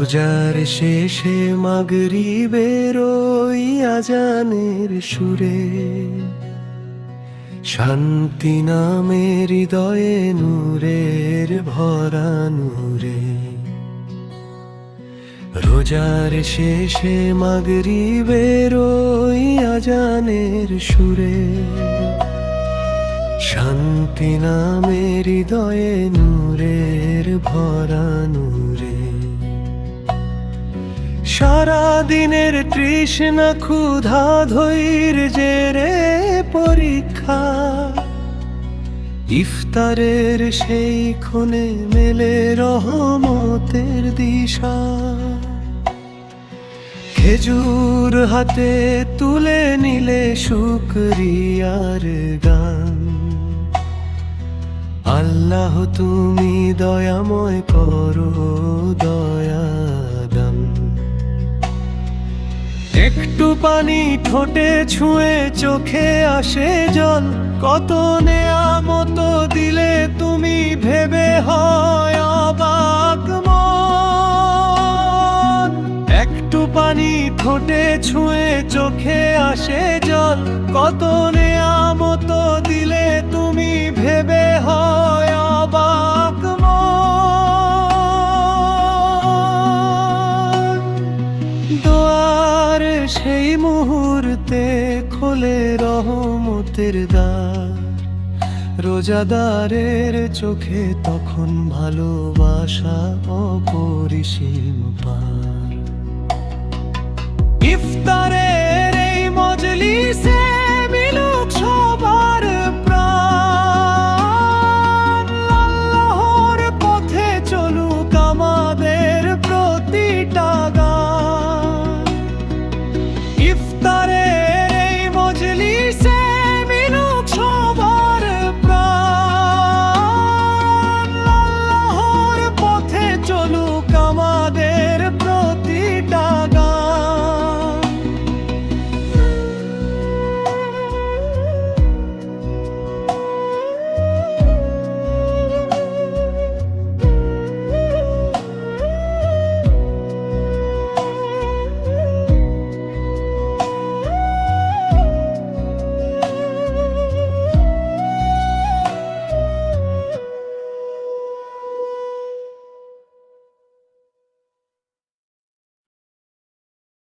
রোজার শেষে মাগরিবের ওই আজানের সুরে শান্তি নামে হৃদয়ে নূরের ভরা নূরে। রোজার শেষে মাগরিবের ওই আজানের সুরে শান্তি নামে হৃদয়ে নূরের ভরা নূরে। সারা দিনের তৃষ্ণা ক্ষুধা ধৈর্যের পরীক্ষা ইফতারের সেই ক্ষণে মেলে রহমতের দিশা। খেজুর হাতে তুলে নিলে শুকরিয়ার গান। আল্লাহ তুমি দয়াময় করো দয়া দান। একটু পানি ঠোঁটে ছুঁয়ে চোখে আসে জল, কত নেয়ামত দিলে তুমি ভেবে হয় অবাক মন। একটু পানি ঠোঁটে ছুঁয়ে চোখে আসে জল, কত নেয়ামত দিলে তুমি ভেবে হয় অবাক মন। দোয়ার সেই মুহূর্তে খোলে রহমতের দ্বার। রোজাদারের চোখে তখন ভালোবাসা অপরিসীম পায়।